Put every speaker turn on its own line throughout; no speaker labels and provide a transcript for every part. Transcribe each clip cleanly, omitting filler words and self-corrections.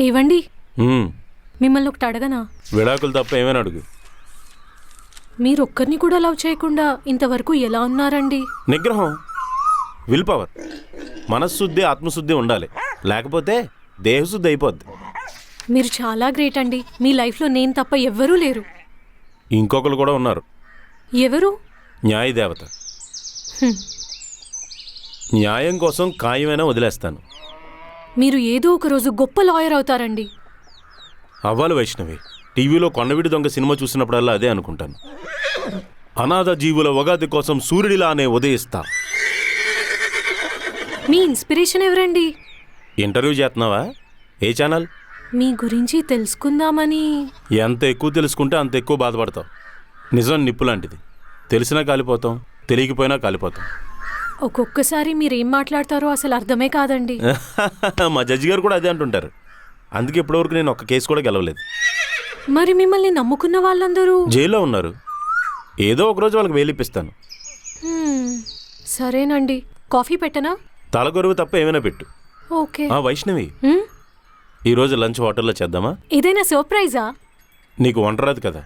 ఏవండి, మిమ్మల్ని ఒకటి అడగనా?
విడాకులు తప్ప ఏమైనా అడుగు.
మీరు ఒక్కరిని కూడా లవ్ చేయకుండా ఇంతవరకు ఎలా ఉన్నారండి?
నిగ్రహం, విల్ పవర్, మనశ్శుద్ధి ఆత్మశుద్ధి ఉండాలి, లేకపోతే దేహశుద్ధి అయిపోద్ది.
మీరు చాలా గ్రేట్ అండి. మీ లైఫ్లో నేను తప్ప ఎవ్వరూ లేరు.
ఇంకొకరు కూడా ఉన్నారు.
ఎవరు?
న్యాయదేవత. న్యాయం కోసం ఖాయమైనా వదిలేస్తాను.
మీరు ఏదో ఒక రోజు గొప్ప లాయర్ అవుతారండి.
అవ్వాలి వైష్ణవి. టీవీలో కొండవీడి దొంగ సినిమా చూసినప్పుడల్లా అదే అనుకుంటాను. అనాథ జీవుల ఉగాది కోసం సూర్యుడిలానే ఉదయిస్తా.
మీ ఇన్స్పిరేషన్ ఎవరండి?
ఇంటర్వ్యూ చేస్తున్నావా? ఏ ఛానల్?
మీ గురించి తెలుసుకుందామని.
ఎంత ఎక్కువ తెలుసుకుంటే అంత ఎక్కువ బాధపడతావు. నిజం నిప్పు లాంటిది. తెలిసినా కాలిపోతాం, తెలియకపోయినా కాలిపోతాం.
ఒక్కొక్కసారి మీరేం మాట్లాడతారో అసలు అర్థమే కాదండి.
మా జడ్జి గారు కూడా అదే అంటుంటారు. అందుకే ఇప్పటివరకు నేను ఒక్క కేసు కూడా గెలవలేదు.
మరి మిమ్మల్ని నమ్ముకున్న వాళ్ళందరూ
జైల్లో ఉన్నారు. ఏదో ఒకరోజు వాళ్ళకి వేలిప్పిస్తాను.
సరేనండి. కాఫీ పెట్టనా?
తలగొరువు తప్ప ఏమైనా పెట్టు.
ఓకే.
వైష్ణవి, ఈరోజు లంచ్ హోటల్లో చేద్దామా?
ఏదైనా సర్ప్రైజా?
నీకు వంట రాదు కదా.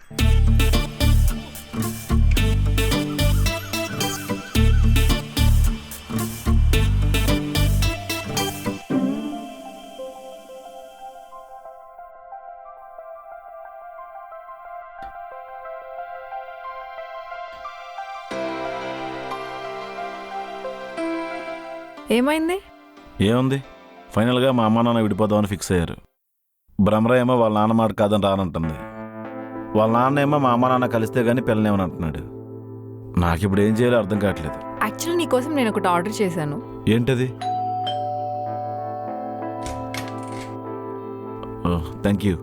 ఏమైంది?
ఏముంది, ఫైనల్గా మా అమ్మ నాన్న విడిపోదామని ఫిక్స్ అయ్యారు. భ్రమర ఏమో వాళ్ళ నాన్న మాట కాదని రానంటుంది. వాళ్ళ నాన్న ఏమో మా అమ్మ నాన్న కలిస్తే కానీ పిల్లనేమని అంటున్నాడు. నాకు ఇప్పుడు ఏం చేయాలో అర్థం కావట్లేదు.
యాక్చువల్లీ నీకోసం నేను ఒకటి ఆర్డర్ చేశాను.
ఏంటది? Oh, thank you.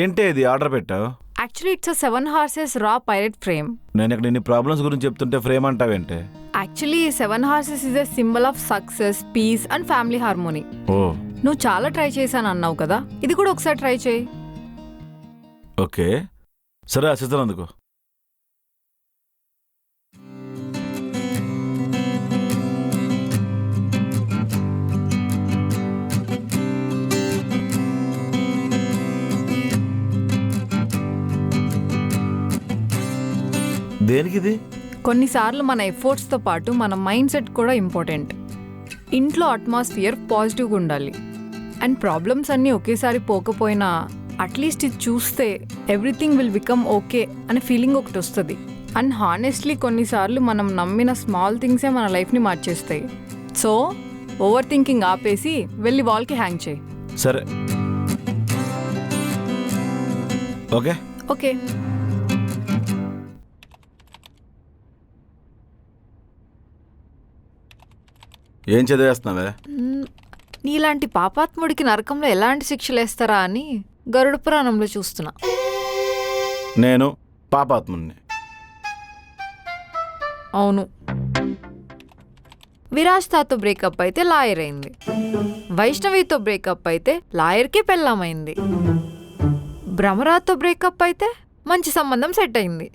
ఏంటి ఇది ఆర్డర్ పెట్టావు?
యాక్చువల్లీ ఇట్స్ 7 horses రా పైరెట్ ఫ్రేమ్.
నేను ఇక్కడ ఇన్ని ప్రాబ్లమ్స్ గురించి చెప్తుంటే ఫ్రేమ్ అంటావేంటే?
Actually 7 horses is a symbol of success, peace and family harmony.
Oh,
నువ్వు చాలా ట్రై చేశాను అన్నావు కదా, ఇది కూడా ఒకసారి ట్రై చేయి.
ఓకే సరే, అసిస్తాను. అందుకో. దేనికిది?
కొన్నిసార్లు మన ఎఫర్ట్స్తో పాటు మన మైండ్ సెట్ కూడా ఇంపార్టెంట్. ఇంట్లో అట్మాస్ఫియర్ పాజిటివ్గా ఉండాలి. అండ్ ప్రాబ్లమ్స్ అన్నీ ఒకేసారి పోకపోయినా అట్లీస్ట్ ఇది చూస్తే ఎవ్రీథింగ్ విల్ బికమ్ ఓకే అనే ఫీలింగ్ ఒకటి వస్తుంది. అండ్ హానెస్ట్లీ కొన్నిసార్లు మనం నమ్మిన స్మాల్ థింగ్సే మన లైఫ్ని మార్చేస్తాయి. సో ఓవర్ థింకింగ్ ఆపేసి వెళ్ళి వాల్కి హ్యాంగ్ చేయి.
సరే, ఓకే
ఓకే.
ఏం చదివేస్తున్నావే?
నీలాంటి పాపాత్ముడికి నరకంలో ఎలాంటి శిక్షలు వేస్తారా అని గరుడ పురాణంలో చూస్తున్నా.
నేను పాపాత్ముడిని?
అవును. విరాజ్తాతో బ్రేకప్ అయితే లాయర్ అయింది. వైష్ణవితో బ్రేకప్ అయితే లాయర్కి పెళ్ళామైంది. భ్రమరాతో బ్రేకప్ అయితే మంచి సంబంధం సెట్ అయింది.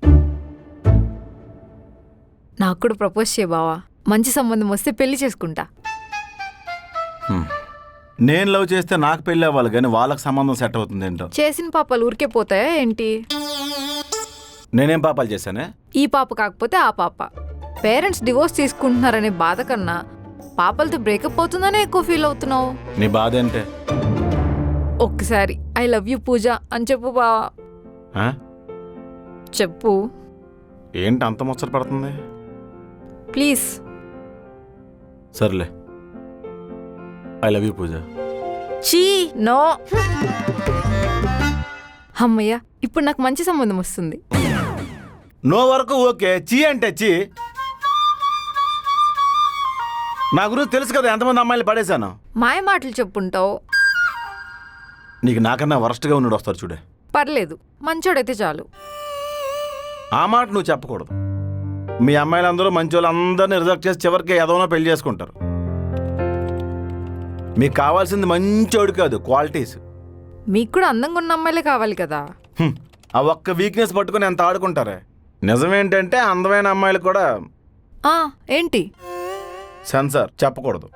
నాకు కూడా ప్రపోజ్ చేయ బావా. మంచి సంబంధం వస్తే పెళ్లి చేసుకుంటా.
నేను లవ్ చేస్తే నాకు పెళ్ళి అవ్వాలి కానీ వాళ్ళకి సంబంధం సెట్ అవుతుంది ఏంటో.
చేసిన పాపాలు ఊరికే పోతాయా ఏంటి?
నేనేం పాపాలు చేశానే?
ఈ పాప కాకపోతే ఆ పాప. పేరెంట్స్ డివోర్స్ తీసుకుంటున్నారనే బాధ కన్నా పాపలతో బ్రేకప్ అవుతుందనే ఎక్కువ ఫీల్ అవుతున్నావు.
నీ బాధ ఏంటే?
ఒక్కసారి ఐ లవ్ యూ పూజ అని చెప్పు బావా. చెప్పు.
ఏంటి అంత ముచ్చట పడుతుంది?
ప్లీజ్.
సర్లే, ఐ లవ్ యూ పూజ.
చీ, నో. అమ్మయ్య, ఇప్పుడు నాకు మంచి సంబంధం వస్తుంది.
నో వరకు ఓకే, చీ అంటే చీ. నా గురించి తెలుసు కదా ఎంతమంది అమ్మాయిలు పడేశాను.
మాయ మాటలు చెప్పుంటావు.
నీకు నాకన్నా వరస్ట్గా ఉన్నాడు వస్తారు చూడే.
పర్లేదు, మంచోడైతే చాలు.
ఆ మాట నువ్వు చెప్పకూడదు. మీ అమ్మాయిలందరూ మంచి వాళ్ళందరినీ రిజెక్ట్ చేసి చివరికి ఏదోనో పెళ్లి చేసుకుంటారు. మీకు కావాల్సింది మంచోడు కాదు, క్వాలిటీస్.
మీకు కూడా అందంగా ఉన్న అమ్మాయిలే కావాలి కదా.
ఆ ఒక్క వీక్నెస్ పట్టుకుని ఎంత ఆడుకుంటారే. నిజమేంటంటే అందమైన అమ్మాయిలు కూడా
ఏంటి
సెన్సార్ చెప్పకూడదు.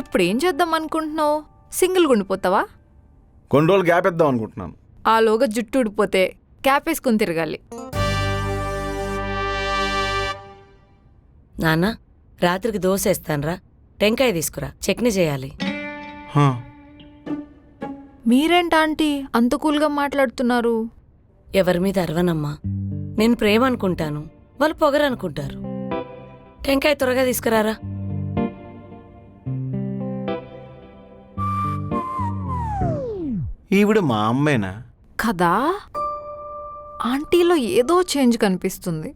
ఇప్పుడు ఏం చేద్దాం అనుకుంటున్నావు? సింగిల్గా ఉండిపోతావా?
కొన్ని రోజులు గ్యాప్ ఇద్దాం అనుకుంటున్నాను.
ఆలోగా జుట్టు ఊడిపోతే క్యాప్ వేసుకుని తిరగాలి.
నాన్న, రాత్రికి దోశ వేస్తానరా, టెంకాయ తీసుకురా, చట్నీ చేయాలి.
హా,
మీరేంటాంటీ అంత కూల్గా మాట్లాడుతున్నారు?
ఎవరి మీద అరవనమ్మా. నేను ప్రేమ అనుకుంటాను, వాళ్ళు పొగరు అనుకుంటారు. టెంకాయ త్వరగా తీసుకురారా.
ఈవిడ మా అమ్మేనా?
కదా, ఆంటీలో ఏదో చేంజ్ కనిపిస్తుంది.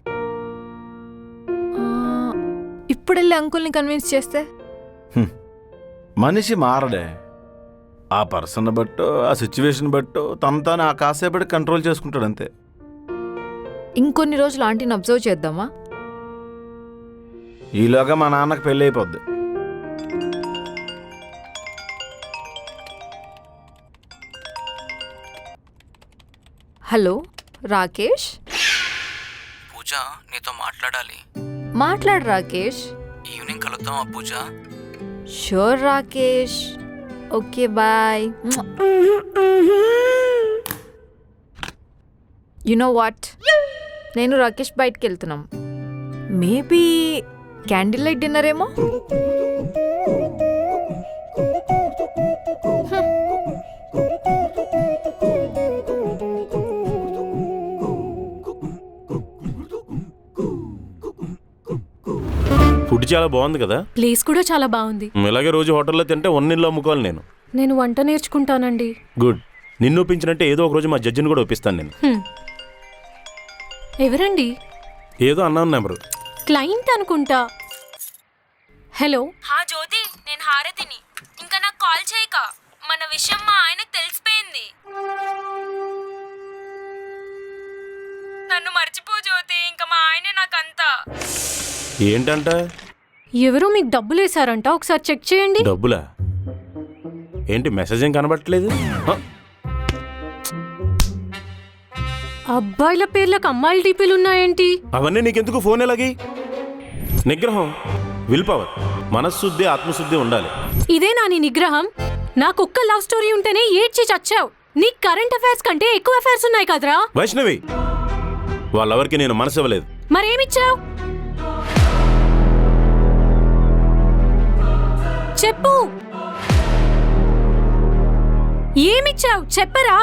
ఇప్పుడెళ్ళి అంకుల్ని కన్విన్స్ చేస్తే?
మనిషి మారడే. ఆ పర్సన్ బట్టో ఆ సిచ్యువేషన్ బట్టో తాను ఆ కాసేపటి కంట్రోల్ చేసుకుంటాడు అంతే.
ఇంకొన్ని రోజులు ఆంటీని అబ్జర్వ్ చేద్దామా?
ఈలోగా మా నాన్నకు పెళ్ళి అయిపోద్ది.
హలో రాకేష్.
పూజ, నీతో మాట్లాడాలి.
మాట్లాడు రాకేష్.
ఈవినింగ్ కలుద్దామా Pooja?
Sure Rakesh. Okay bye. You know what, నేను రాకేష్ బయటికి వెళ్తున్నాం. మేబీ క్యాండిల్ లైట్ డిన్నర్ ఏమో.
ఫుడ్ చాలా బాగుంది కదా.
ప్లేస్ కూడా చాలా బాగుంది.
ఇలాగే రోజు హోటల్లో తింటే ఇల్లు అమ్ముకోవాలి నేను.
నేను వంట నేర్చుకుంటానండి.
గుడ్. నిన్ను ఒప్పించినట్టే ఏదో ఒక రోజు మా జడ్జిని కూడా ఒప్పిస్తాను నేను.
ఎవరండి?
ఏదో అన్నాను నెంబరు.
క్లయింట్ అనుకుంటా. హలో.
హా జ్యోతి, నేను హారతిని. ఇంకా నాకు కాల్ చేయక, మన విషయం మా ఆయనకు తెలిసిపోయింది. నన్ను మర్చిపో జ్యోతి, ఇంకా మా ఆయనే నాకంతా.
ఏంటంట?
ఎవరో మీకు డబ్బులు వేసారంట, ఒకసారి చెక్ చేయండి.
డబ్బులా? ఏంటి మెసేజ్ ఏం కనబట్టలేదు?
అబ్బాయిల పేర్లకు అమ్మాయిల టీపీలు ఉన్నాయేంటి?
అవన్నీ నీకెందుకు? ఫోన్ ఎలాగి? నిగ్రహం, విల్ పవర్, మనశ్శుద్ధి, ఆత్మశుద్ధి ఉండాలి.
ఇదేనా నీ నిగ్రహం? నాకొక్క లవ్ స్టోరీ ఉంటేనే ఏడ్చి చచ్చావు. నీ కరెంట్ అఫైర్స్ కంటే ఎక్కువ అఫైర్స్ ఉన్నాయి కదరా.
వైష్ణవి, వాళ్ళెవరికి నేను మనసు ఇవ్వలేదు.
మరేమిచ్చావు చెప్పు. ఏమిచ్చావు చెప్పరా.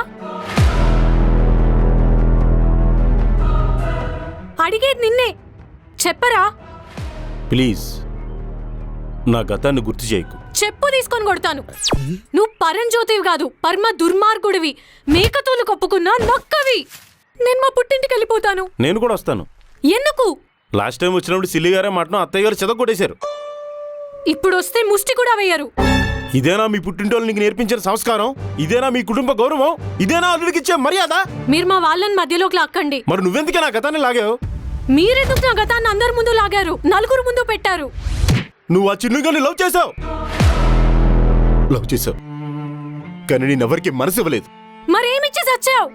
అడిగేది నిన్నే, చెప్పరా.
ప్లీజ్ నా గతాన్ని గుర్తు చేయకు.
చెప్పు తీసుకొని కొడతాను. నువ్వు పరంజ్యోతివి కాదు, పరమ దుర్మార్గుడివి, మేకతోలు కప్పుకున్నా నక్కవి. నేను మా పుట్టింటికి వెళ్ళిపోతాను.
నేను కూడా వస్తాను.
ఎందుకు?
లాస్ట్ టైం వచ్చినప్పుడు సిల్లిగారే మాటను అత్తయ్య గారు చెదగొట్టేశారు.
ఇప్పుడు వస్తే ముష్టి కూడా వేయరు.
ఇదేనా మీ పుట్టింటోళ్ళు నీకు నేర్పించిన సంస్కారం? ఇదేనా మీ కుటుంబ గౌరవం? ఇదేనా అల్లుడికి ఇచ్చే మర్యాద?
మీరు మా వాళ్ళని మధ్యలోకి లాక్కండి.
మరి నువ్వెందుకే నా గతాన్ని లాగావు?
మీరెందుకు నా గతాన్ని అందరి ముందు లాగారు, నలుగురు ముందు పెట్టారు.
నువ్వు ఆ చిన్నుగాని లవ్ చేసావు కానీ నేనెవరికి మనసు ఇవ్వలేదు.
మరేమిచ్చి చచ్చావు?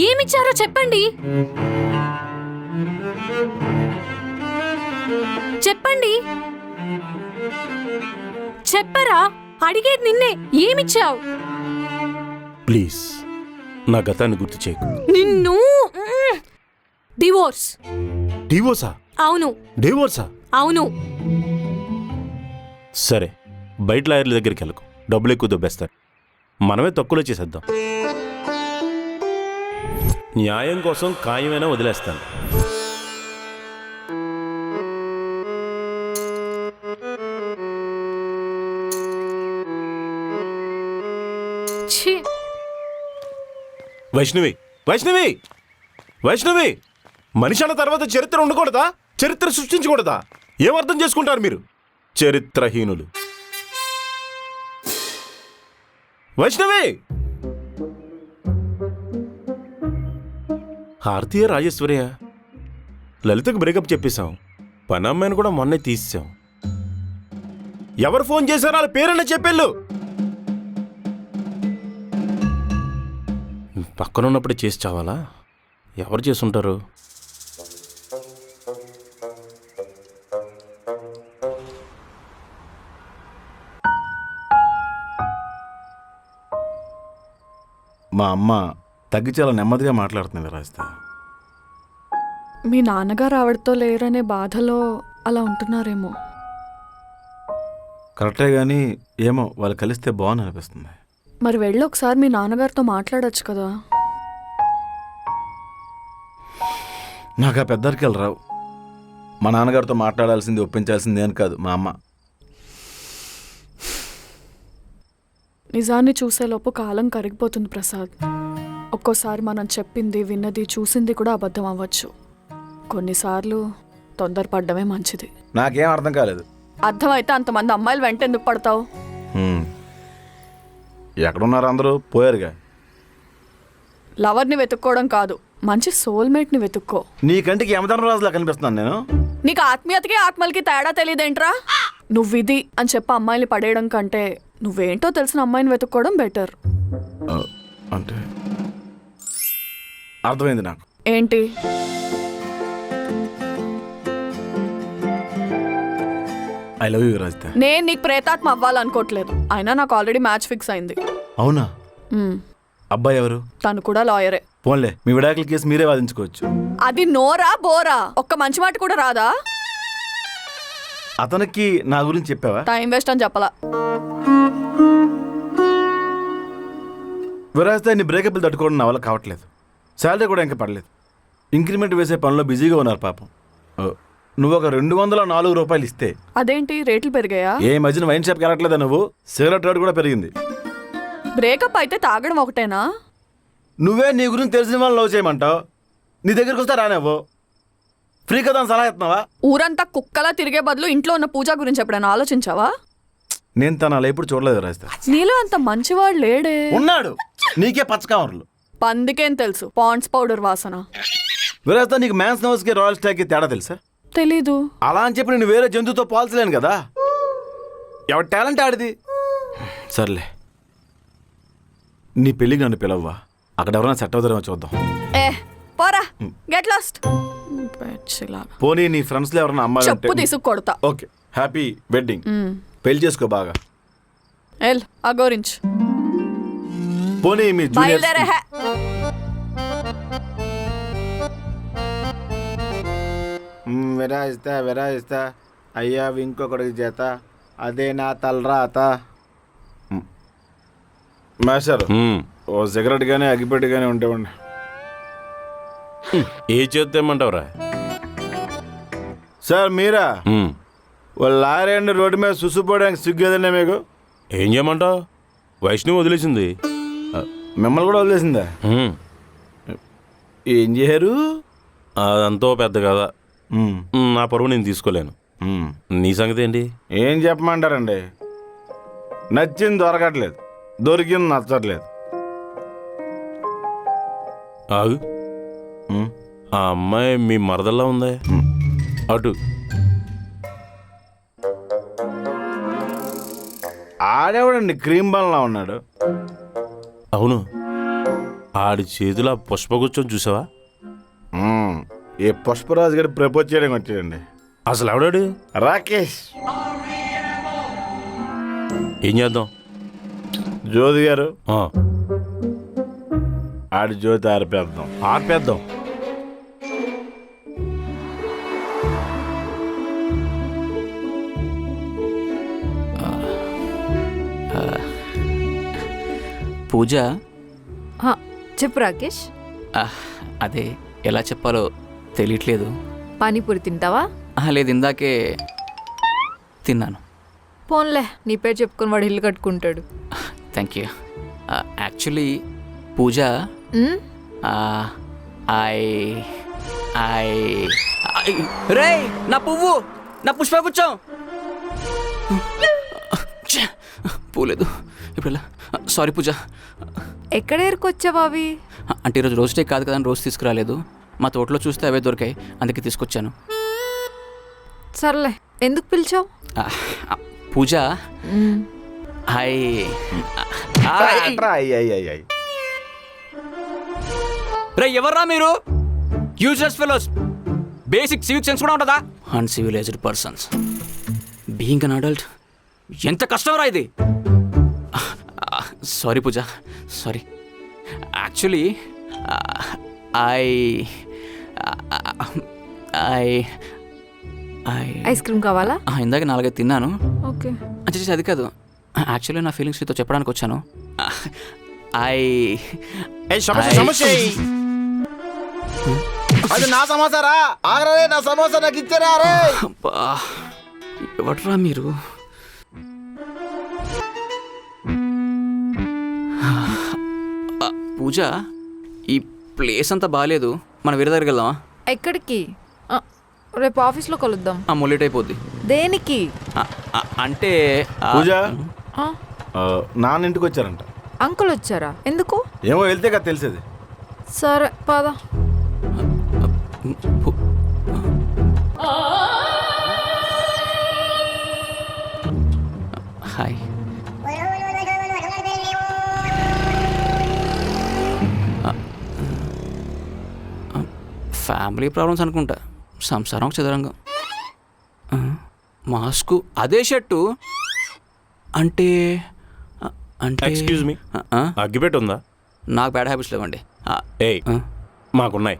ఏమిచ్చారో చెప్పండి. చెప్పండి, చెప్పరా. అడిగేది నిన్నే. ఏమిచ్చావు?
ప్లీజ్ నా గతాన్ని గుర్తు చేయకు.
నిన్ను డివోర్స్.
డివోర్సా?
అవును.
డివోర్సా?
అవును.
సరే, బయట లాయర్ల దగ్గరికి వెళ్ళకు, డబ్బులు ఎక్కువ దొబ్బేస్తారు. మనమే తక్కువలో చేసేద్దాం. న్యాయం కోసం ఖాయమైనా వదిలేస్తాను.
ఛీ.
వైష్ణవి, వైష్ణవి, వైష్ణవి, మనిషి అన్న తర్వాత చరిత్ర ఉండకూడదా? చరిత్ర సృష్టించకూడదా? ఏమర్థం చేసుకుంటారు మీరు? చరిత్రహీనులు. వైష్ణవి, హారతీయ రాజేశ్వరయ్య, లలితకు బ్రేకప్ చెప్పేశాం. పనమ్మాయిని కూడా మొన్నే తీసేశాం. ఎవరు ఫోన్ చేశారో వాళ్ళ పేరన్నా చెప్పేళ్ళు. పక్కనున్నప్పుడే చేసి చావాలా? ఎవరు చేసుంటారు?
మా అమ్మ తగ్గి చాలా నెమ్మదిగా మాట్లాడుతుంది రాస్తా.
మీ నాన్నగారు ఆవిడతో లేరనే బాధలో అలా ఉంటున్నారేమో.
కరెక్టే కానీ ఏమో వాళ్ళు కలిస్తే బాగుంది అనిపిస్తుంది.
మరి వెళ్ళి ఒకసారి మీ నాన్నగారితో మాట్లాడొచ్చు కదా.
నాకు ఆ పెద్దరికలు రావు. మా నాన్నగారితో మాట్లాడాల్సింది ఒప్పించాల్సింది అని కాదు మా అమ్మ.
నిజాన్ని చూసేలోపు కాలం కరిగిపోతుంది ప్రసాద్. ఒక్కోసారి మనం చెప్పింది విన్నది చూసింది కూడా అబద్ధం అవ్వచ్చు. కొన్నిసార్లు తొందరపడ్డమే మంచిది.
నాకేం అర్థం కాలేదు.
అర్థమైతే అంతమంది అమ్మాయిలు వెంట ఎందుకు పడతావు?
ఎక్కడున్నారు అందరూ? పోయారుగా.
లవర్ని వెతుక్కోవడం కాదు, మంచి సోల్మేట్ని వెతుక్కో.
నీ కంటికి యమధర్మరాజులా కనిపిస్తున్నాను నేను.
నీకు ఆత్మీయతకి ఆత్మలకి తేడా తెలియదేంట్రా? నువ్విది అని చెప్పి అమ్మాయిని పడేయడం కంటే నువ్వేంటో తెలిసిన అమ్మాయిని వెతుక్కోవడం బెటర్.
అంటే అర్థమైంది నాకు.
ఏంటి?
I love you రాజిత.
నేను నీకు ప్రేతాత్మ అవ్వాలనుకోవట్లేదు. అయినా నాకు ఆల్రెడీ మ్యాచ్ ఫిక్స్ అయింది.
అవునా? అబ్బాయి ఎవరు?
తను కూడా లాయరే.
పోన్లే, మీ విడాకుల కేసు మీరే వాదించుకోవచ్చు.
అది నోరా బోరా? ఒక్క మంచి మాట కూడా రాదా?
అతనికి నా గురించి చెప్పావా?
టైం వేస్ట్ అని చెప్పలా.
విరాజిత నీ బ్రేకప్లు తట్టుకోవడం నా వల్ల కావట్లేదు. శాలరీ కూడా ఇంకా పడలేదు. ఇంక్రిమెంట్ వేసే పనిలో బిజీగా ఉన్నారు పాపం. నువ్వు ఒక 204 రూపాయలు ఇస్తే.
అదేంటి రేట్లు పెరిగాయా?
ఏ మధ్యన వైన్ షాప్కి వెళ్ళట్లేదా నువ్వు? సిగరెట్ రేట్ కూడా పెరిగింది.
బ్రేకప్ అయితే తాగడం ఒకటేనా?
నువ్వే నీ గురించి తెలిసిన వాళ్ళు లవ్ చేయమంటావు. నీ దగ్గరికి వస్తే రానేవో. ఫ్రీ కదా అని సలహా ఇస్తున్నావా?
ఊరంతా కుక్కలా తిరిగే బదులు ఇంట్లో ఉన్న పూజ గురించి ఎప్పుడైనా ఆలోచించావా?
నేను తన అలా ఎప్పుడు చూడలేదు రాస్తా.
నీలో అంత మంచివాడు లేడే.
ఉన్నాడు. నీకే పచ్చకామర్లు.
పందికేం తెలుసు పాండ్స్ పౌడర్ వాసన.
విరాస్తా నీకు మ్యాన్స్ నౌస్కి రాయల్ స్టాక్కి తేడా తెలుసా?
తెలీదు.
అలా అని చెప్పి నేను వేరే జంతువుతో పోల్చలేను కదా. ఎవరి టాలెంట్ ఆడిది. సర్లే, నీ పెళ్ళికి నన్ను పిలవ్వా? అక్కడ ఎవరైనా సెట్ అవుతారేమో చూద్దాం.
పోరా, గెట్ లాస్ట్.
పోనీ నీ ఫ్రెండ్స్లో ఎవరైనా అమ్మాయి
చెప్పు తీసుకు కొడతా.
Okay, happy wedding. పెళ్లి చేసుకో బాగా.
ఎల్ అగోరించ్.
పోనీ మీ
బయలుదేరే.
విరాజిస్తా అయ్యా ఇంకొకడికి చేత అదే నా తలరాత. మాస్టర్ ఓ సిగరెట్ కానీ అగ్గిపెట్టి కానీ ఉంటేవండి.
ఏ చేద్దామంటావురా?
సార్ మీరా? ఓ లారీ అండి రోడ్డు మీద సుసుపోవడానికి సిగ్గేదండి మీకు.
ఏం చేయమంటావు? వైష్ణవి వదిలేసింది.
మిమ్మల్ని కూడా వదిలేసిందా? ఏం చేయరు?
అదంతో పెద్ద కదా. నా పరువు నేను తీసుకోలేను. నీ సంగతి ఏంటి?
ఏం చెప్పమంటారండి? నచ్చింది దొరకట్లేదు, దొరికింది నచ్చట్లేదు.
ఆగు, ఆ అమ్మాయి మీ మరదల్లా ఉందే. అటు
ఆడేవాడండి క్రీమ్ బన్లా ఉన్నాడు.
అవును, ఆడి చేతిలో పుష్పగుచ్చం చూసావా?
ఏ పుష్పరాజు గారు ప్రపోజ్ చేయడానికి వచ్చాడండి.
అసలు ఎవడాడు?
రాకేష్.
ఏం చేద్దాం?
జ్యోతి గారు ఆడి జ్యోతి ఆర్పేద్దాం.
ఆర్పేద్దాం.
పూజ,
చెప్పు రాకేష్.
అదే ఎలా చెప్పాలో తెలియట్లేదు.
పానీపూరి తింటావా?
లేదు, ఇందాకే తిన్నాను.
పోన్లే, నీ పేరు చెప్పుకొని వాడు ఇల్లు కట్టుకుంటాడు.
Thank you. యాక్చువల్లీ పూజ, రే నా పువ్వు, నా పుష్పగుచ్చం పోలేదు. ఇప్పుడు ఎలా? సారీ పూజ.
ఎక్కడ ఏరుకొచ్చావా అవి?
అంటే ఈరోజు రోజ్ డే కాదు కదా, రోజు తీసుకురాలేదు. మా తోటలో చూస్తే అవే దొరికాయి, అందుకే తీసుకొచ్చాను.
సర్లే, ఎందుకు పిలిచావు?
పూజ, హాయ్. రే ఎవర్రా మీరు? Useless fellows. Basic civic sense కూడా ఉంటుందా? Uncivilised persons. Being an adult ఎంత కష్టం రా ఇది. సారీ పూజ, సారీ. యాక్చువల్లీ
ఐస్ క్రీమ్ కావాలా?
ఇందాక 4 తిన్నాను.
ఓకే.
అంటే అది కాదు, యాక్చువల్లీ నా ఫీలింగ్స్ నీతో చెప్పడానికి వచ్చాను.
అది నా సమోసారా? ఆగరే, నా సమోసా నాకు ఇచ్చారా? అరే
ఎవట్రా మీరు? పూజ, ఈ ప్లేస్ అంతా బాగాలేదు, మనం వేరే దగ్గరికి వెళ్దామా?
ఎక్కడికి? రేపు ఆఫీస్లో కలుద్దాం.
లేట్ అయిపోద్ది.
దేనికి?
అంటే
పూజ,
ఆ,
నాన్న ఇంటికి వచ్చారంట.
అంకుల్ వచ్చారా? ఎందుకు?
ఏమో వెళ్తే కదా తెలిసేది.
సరే పద.
హాయ్. ఫ్యామిలీ ప్రాబ్లమ్స్ అనుకుంటా, సంసారం చదరంగం. మాస్కు అదే షర్టు అంటే అంటే
ఎక్స్క్యూజ్ మీ, అగ్గిపెట్టి ఉందా?
నాకు బ్యాడ్ హ్యాబిట్స్ లేవండి.
ఏయ్, మాకున్నాయి.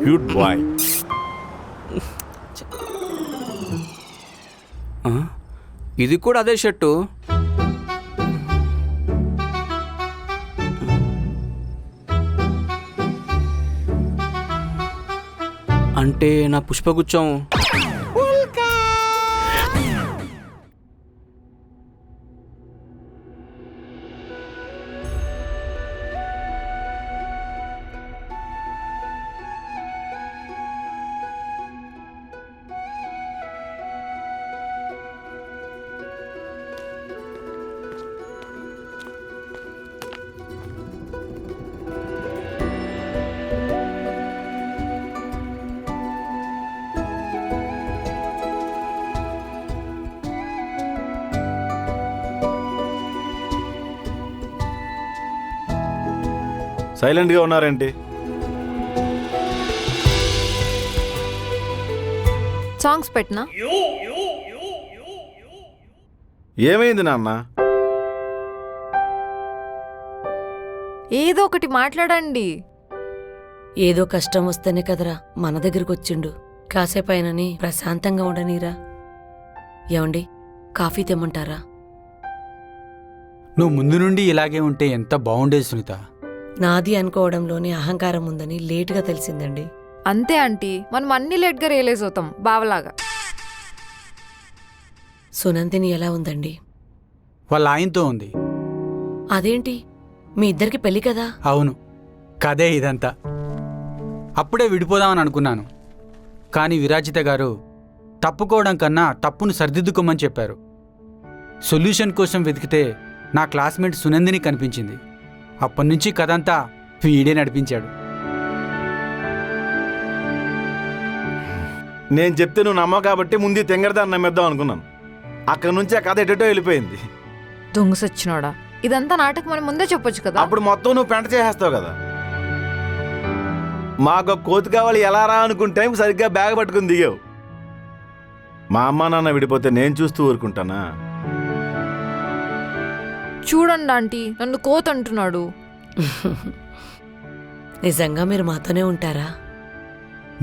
Cute boy.
ఇది కూడా అదే షర్టు. అంటే నా పుష్పగుచ్చం.
సైలెంట్గా ఉన్నారేంటి?
సాంగ్స్ పెట్టినా?
ఏమైంది నాన్న?
ఏదో ఒకటి మాట్లాడండి.
ఏదో కష్టం వస్తేనే కదరా మన దగ్గరికి వచ్చిండు. కాసేపైనని ప్రశాంతంగా ఉండనీరా. ఏమండి, కాఫీ తెమ్మంటారా?
నువ్వు ముందు నుండి ఇలాగే ఉంటే ఎంత బాగుండేది సునీత.
నాది అనుకోవడంలోనే అహంకారం ఉందని లేటుగా తెలిసిందండి.
అంతే ఆంటీ, మనం అన్ని లేట్గా రియలైజ్ అవుతాం బావలాగా.
సునందిని ఎలా ఉందండి?
వాళ్ళ ఆయనతో ఉంది.
అదేంటి, మీ ఇద్దరికి పెళ్లి కదా?
అవును, కదే ఇదంతా. అప్పుడే విడిపోదామని అనుకున్నాను, కానీ విరాజిత గారు తప్పుకోవడం కన్నా తప్పును సరిదిద్దుకోమని చెప్పారు. సొల్యూషన్ కోసం వెతికితే నా క్లాస్మేట్ సునందిని కనిపించింది. అప్పటినుంచి కథంతా వీడే నడిపించాడు.
నేను చెప్తే నువ్వు నమ్మవు కాబట్టి ముందు తెంగరదాన్ని నమ్మేద్దాం అనుకున్నాను. అక్కడి నుంచి ఆ కథ ఎటో వెళ్ళిపోయింది.
దొంగసొచ్చినోడా, ఇదంతా నాటకం అని ముందే చెప్పొచ్చు కదా.
అప్పుడు మొత్తం నువ్వు పెంట చేసేస్తావు కదా. మాకు కోతి కావాలి ఎలా రా అనుకుంటే సరిగ్గా బ్యాగ్ పట్టుకుని దిగావు. మా అమ్మ నాన్న విడిపోతే నేను చూస్తూ ఊరుకుంటానా?
చూడండి ఆంటీ, నన్ను కోత అంటున్నాడు.
నిజంగా మీరు మాతోనే ఉంటారా?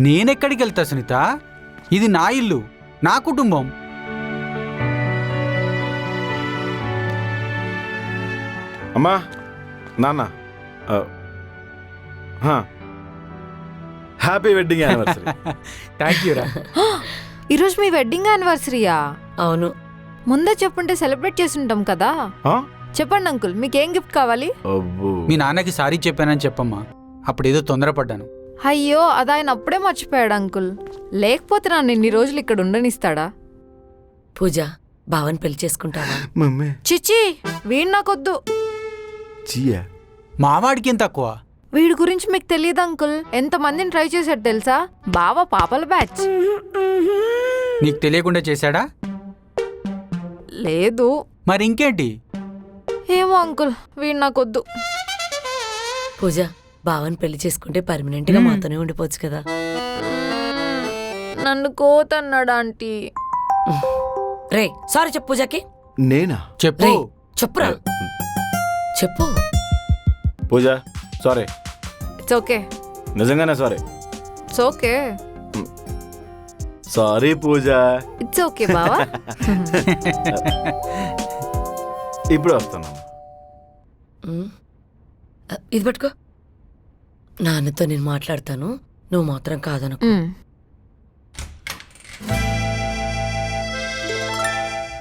నేనెక్కడికి వెళ్తా సునీత? ఇది నా ఇల్లు, నా కుటుంబం.
అమ్మా నాన్న, happy wedding anniversary.
Thank you రా.
ఈరోజు మీ వెడ్డింగ్ యానివర్సరీయా?
అవును.
ముందే చెప్పుంటే సెలబ్రేట్ చేసుంటాం కదా. చెప్పండి అంకుల్, మీకేం గిఫ్ట్ కావాలి?
మీ నాన్నకి సారీ చెప్పానని చెప్పమ్మా. అప్పుడేదో తొందరపడ్డాను.
అయ్యో, అది ఆయన అప్పుడే మర్చిపోయాడు అంకుల్. లేకపోతే నన్ను ఇన్ని రోజులు ఇక్కడ ఉండనిస్తాడా?
పూజ, బావని పెళ్లి చేసుకుంటావా?
మమ్మీ
చిచి, వీడు నాకొద్దు.
చియా
మావాడికి ఏం తక్కువ?
వీడి గురించి మీకు తెలియదు అంకుల్. ఎంతమందిని ట్రై చేశాడు తెలుసా? బావ పాపల బ్యాచ్.
నీకు తెలియకుండా చేశాడా?
లేదు.
మరి ఇంకేంటి?
ఏమో అంకుల్, వీడు నాకొద్దు.
పూజ, బావని పెళ్లి చేసుకుంటే పర్మనెంట్ గా మాతోనే ఉండిపోవచ్చు కదా.
నన్ను కోతన్నాడు ఆంటీ.
రే సారీ చెప్పు పూజకి.
నేనా?
చెప్పు.
రే చెప్పురా, చెప్పు.
పూజ సారీ,
ఇట్స్ ఓకే,
నిజంగానే sorry.
It's okay,
sorry Pooja.
It's okay బావా.
ఇప్పుడు వస్తున్నాను.
ఇది పట్టుకో. నాన్నతో నేను మాట్లాడతాను, నువ్వు మాత్రం కాదను.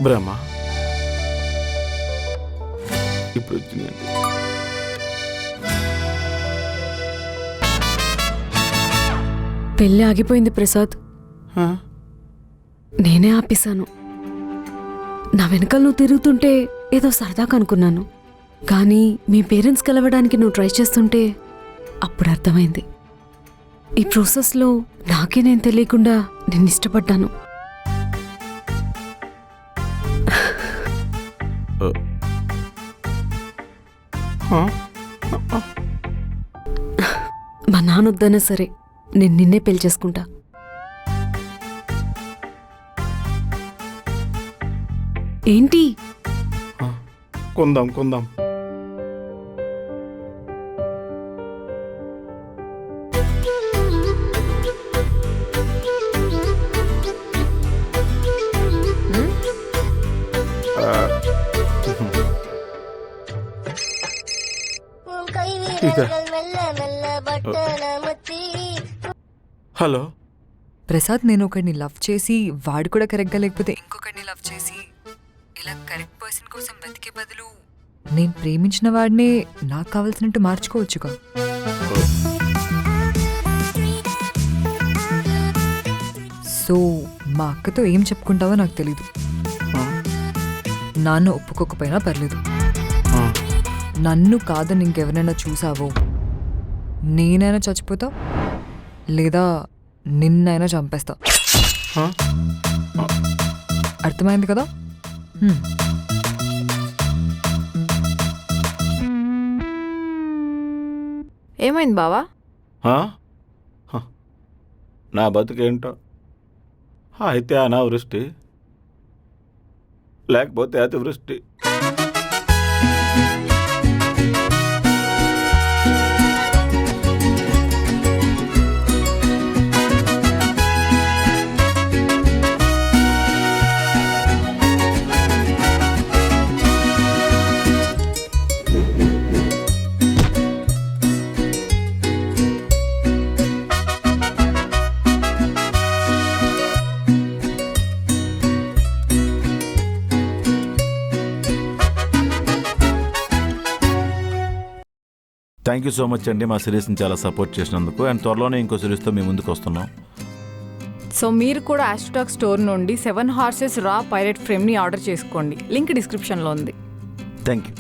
బ్రహ్మ ఇప్పుడు వచ్చిందండి.
పెళ్ళి ఆగిపోయింది ప్రసాద్. నేనే ఆపేశాను. నా వెనకాల నువ్వు తిరుగుతుంటే ఏదో సరదాగా అనుకున్నాను, కానీ మీ పేరెంట్స్ కలవడానికి నువ్వు ట్రై చేస్తుంటే అప్పుడు అర్థమైంది. ఈ ప్రాసెస్లో నాకే నేను తెలియకుండా నేను ఇష్టపడ్డాను. మా నాన్న వద్దన్నా సరే నేను నిన్నే పెళ్లి చేసుకుంటా. ఏంటి?
కొందాం కొందాం. హలో
ప్రసాద్, నేను ఒకడిని లవ్ చేసి వాడు కూడా కరెక్ట్గా లేకపోతే ఇంకొకడిని లవ్ చేసి ఇలా కరెక్ట్ పర్సన్ కోసం వెతికే బదులు నేను ప్రేమించిన వాడినే నాకు కావాల్సినట్టు మార్చుకోవచ్చుగా. సో మా అక్కతో ఏం చెప్పుకుంటావో నాకు తెలీదు. నాన్న ఒప్పుకోకపోయినా పర్లేదు. నన్ను కాదని ఇంకెవరైనా చూసావో నేనైనా చచ్చిపోతా, లేదా నిన్నైనా చంపేస్తా. అర్థమైంది కదా?
ఏమైంది బావా?
నా బతుకేంటో, అయితే అనావృష్టి లేకపోతే అతివృష్టి. థ్యాంక్ యూ సో మచ్ అండి మా సిరీస్ని చాలా సపోర్ట్ చేసినందుకు. అండ్ త్వరలోనే ఇంకో సిరీస్తో మీ ముందుకు వస్తున్నాం.
సో మీరు కూడా ఆస్ట్రోటాక్ స్టోర్ నుండి 7 హార్సెస్ రా పైరెట్ ఫ్రేమ్ని ఆర్డర్ చేసుకోండి. లింక్ డిస్క్రిప్షన్లో ఉంది.
Thank you.